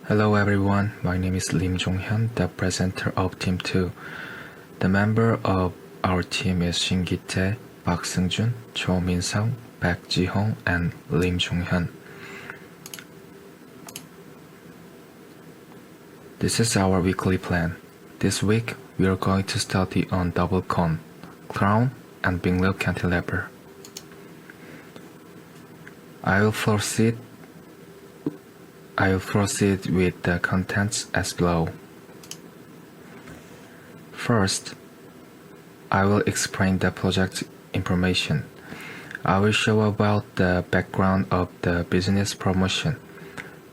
Hello everyone, my name is Lim Jonghyun, the presenter of Team 2. The member of our team is Shin Gi-tae, Park Seung-jun, Cho Min-sung, Baek Ji-hong, and Lim Jonghyun. This is our weekly plan. This week, we are going to study on double cone, crown, and Bingloop cantilever. I will proceed with the contents as below. First, I will explain the project information. I will show about the background of the business promotion.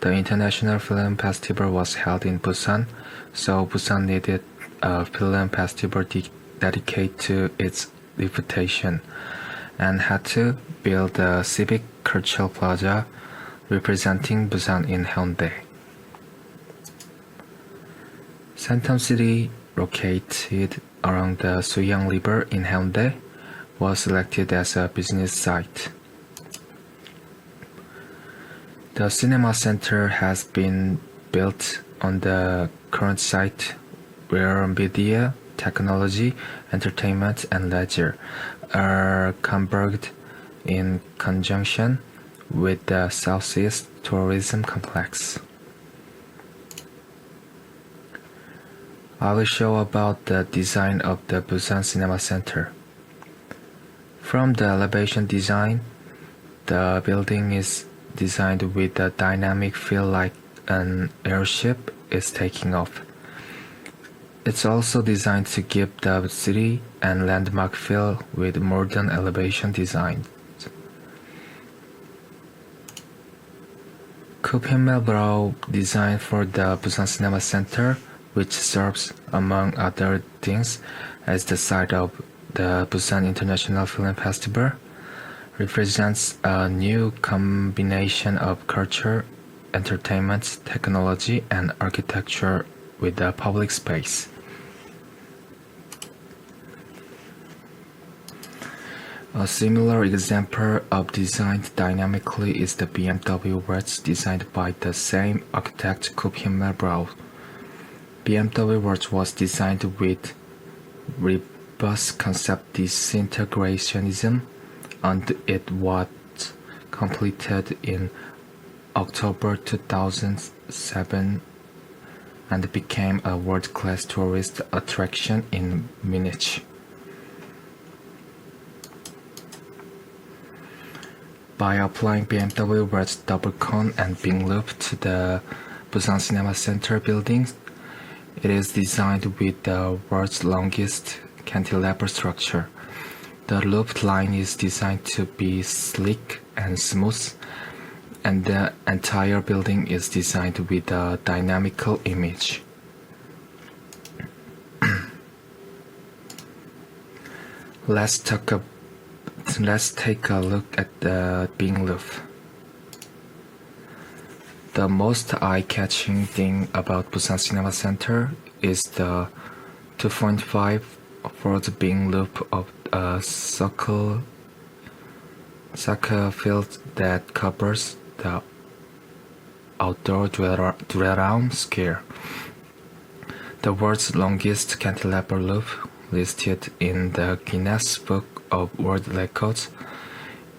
The International Film Festival was held in Busan, so Busan needed a film festival dedicated to its reputation and had to build a civic cultural plaza representing Busan in Hyundai. Santam City, located along the Suyang River in Hyundai, was selected as a business site. The cinema center has been built on the current site where media, technology, entertainment, and leisure are converged in conjunction with the Southeast Tourism Complex. I will show about the design of the Busan Cinema Center. From the elevation design, the building is designed with a dynamic feel like an airship is taking off. It's also designed to give the city and landmark feel with modern elevation design. Coupe Himmelblau designed for the Busan Cinema Center, which serves, among other things, as the site of the Busan International Film Festival, represents a new combination of culture, entertainment, technology, and architecture with a public space. A similar example of designed dynamically is the BMW Works designed by the same architect Coupe Himmelblau. BMW Works was designed with robust concept disintegrationism, and it was completed in October 2007 and became a world-class tourist attraction in Munich. By applying BMW Works double cone and Bingloop to the Busan Cinema Center building, it is designed with the world's longest cantilever structure. The looped line is designed to be sleek and smooth, and the entire building is designed with a dynamical image. Let's take a look at the Bingloop. The most eye-catching thing about Busan Cinema Center is the 2.5-foot Bingloop of a soccer field that covers the outdoor Duraram Square. The world's longest cantilever loop, listed in the Guinness Book of World Records,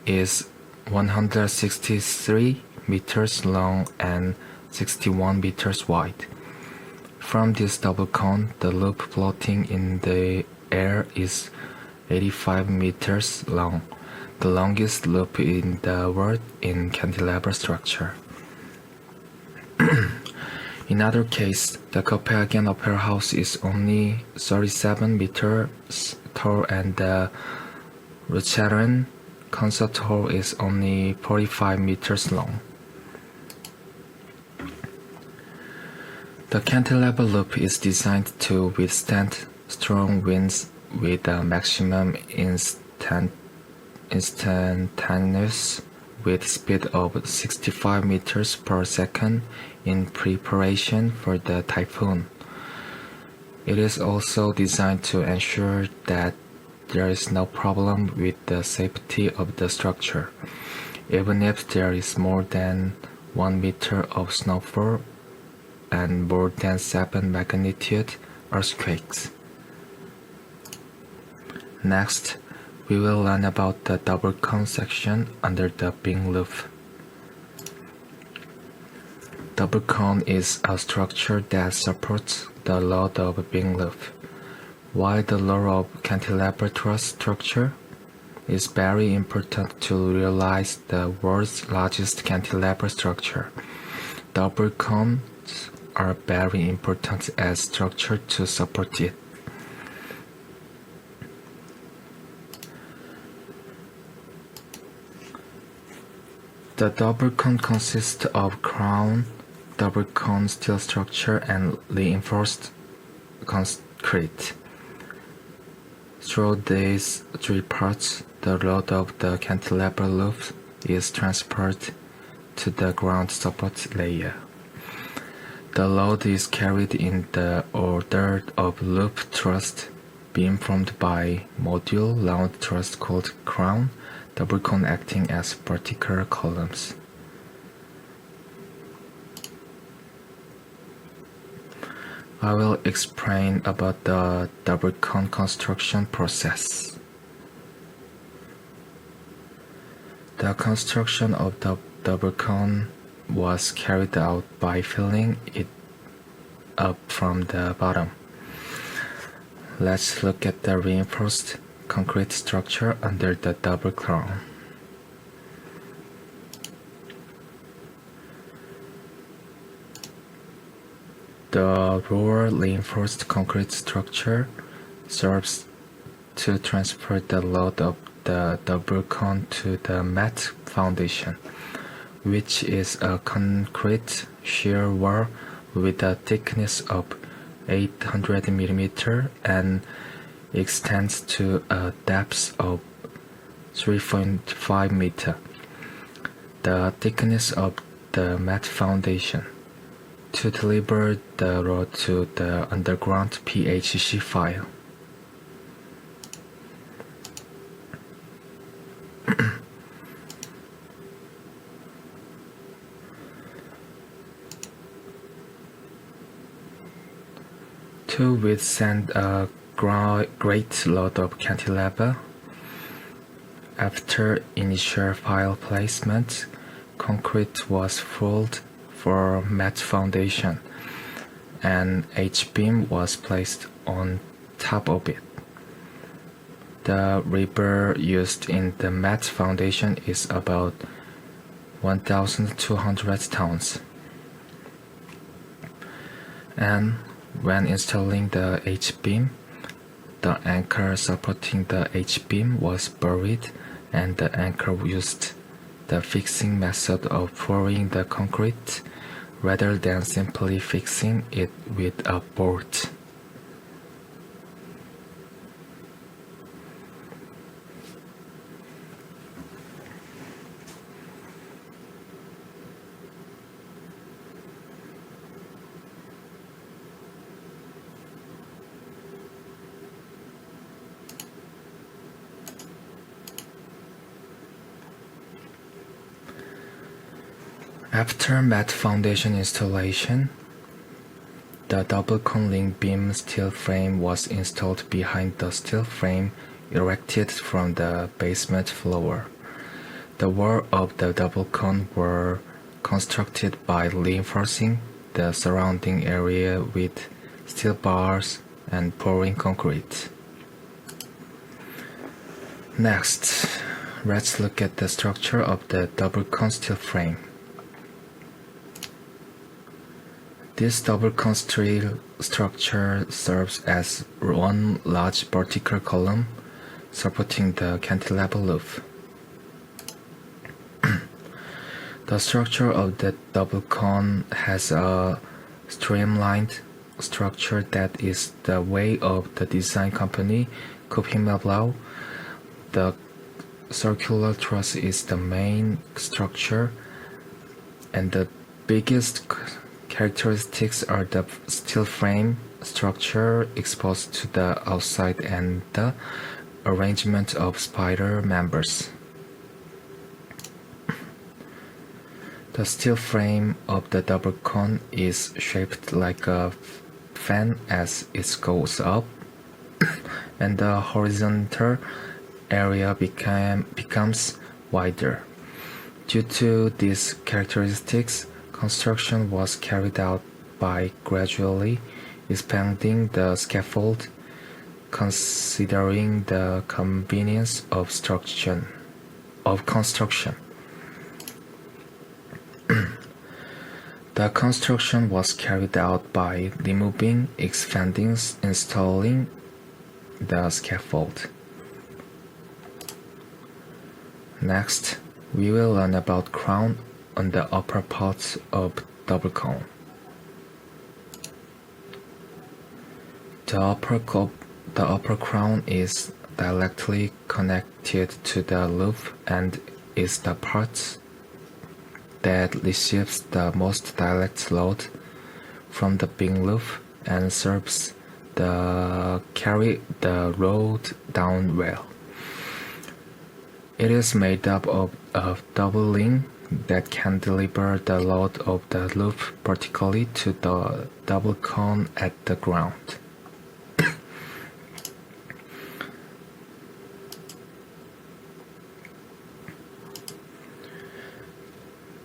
is 163 meters long and 61 meters wide. From this double cone, the loop floating in the air is 85 meters long, the longest loop in the world in cantilever structure. In other case, the Copenhagen Opera House is only 37 meters tall and the Rocheren Concert Hall is only 45 meters long. The cantilever loop is designed to withstand strong winds with a maximum instantaneous wind speed of 65 meters per second in preparation for the typhoon. It is also designed to ensure that there is no problem with the safety of the structure, even if there is more than 1 meter of snowfall and more than 7 magnitude earthquakes. Next, we will learn about the double cone section under the beam loop. Double cone is a structure that supports the load of a beam loop, while the load of cantilever truss structure is very important to realize the world's largest cantilever structure. Double cones are very important as structure to support it. The double cone consists of crown, double cone steel structure, and reinforced concrete. Through these three parts, the load of the cantilever loop is transferred to the ground support layer. The load is carried in the order of loop thrust, being formed by module round thrust called crown, double cone acting as vertical columns. I will explain about the double cone construction process. The construction of the double cone was carried out by filling it up from the bottom. Let's look at the reinforced concrete structure under the double crown. The lower reinforced concrete structure serves to transfer the load of the double cone to the mat foundation, which is a concrete shear wall with a thickness of 800 mm and extends to a depth of 3.5 meter. The thickness of the mat foundation to deliver the load to the underground PHC file. To withstand a great load of cantilever, after initial file placement, concrete was filled for mat foundation, and H-beam was placed on top of it. The rebar used in the mat foundation is about 1,200 tons. And when installing the H-beam, the anchor supporting the H-beam was buried, and the anchor used the fixing method of pouring the concrete rather than simply fixing it with a bolt. After mat foundation installation, the double cone link beam steel frame was installed behind the steel frame erected from the basement floor. The walls of the double cone were constructed by reinforcing the surrounding area with steel bars and pouring concrete. Next, let's look at the structure of the double cone steel frame. This double cone steel structure serves as one large vertical column supporting the cantilever loop. The structure of the double cone has a streamlined structure that is the way of the design company Kopp-Himelblau. The circular truss is the main structure, and the biggest characteristics are the steel frame structure exposed to the outside and the arrangement of spider members. The steel frame of the double cone is shaped like a fan as it goes up, and the horizontal area becomes wider. Due to these characteristics, construction was carried out by gradually expanding the scaffold, considering the convenience of construction. The construction was carried out by removing, expanding, installing the scaffold. Next, we will learn about crown on the upper part of double cone. The upper crown is directly connected to the roof and is the part that receives the most direct load from the big roof and serves to carry the load down well. It is made up of a double ring that can deliver the load of the roof vertically to the double cone at the ground.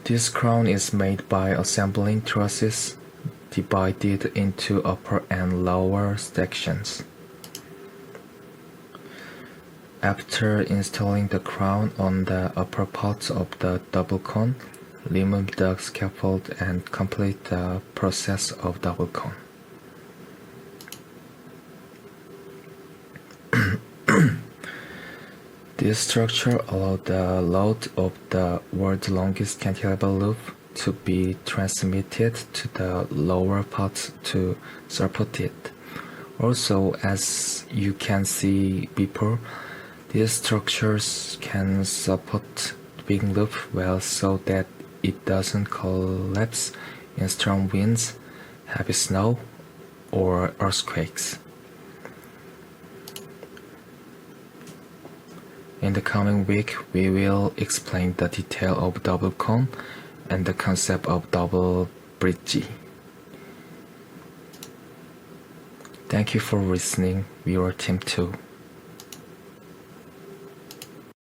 This crown is made by assembling trusses divided into upper and lower sections. After installing the crown on the upper part of the double cone, remove the scaffold and complete the process of double cone. This structure allowed the load of the world's longest cantilever roof to be transmitted to the lower part to support it. Also, as you can see before, these structures can support the big roof well so that it doesn't collapse in strong winds, heavy snow, or earthquakes. In the coming week, we will explain the detail of double cone and the concept of double bridge. Thank you for listening. We are Team 2.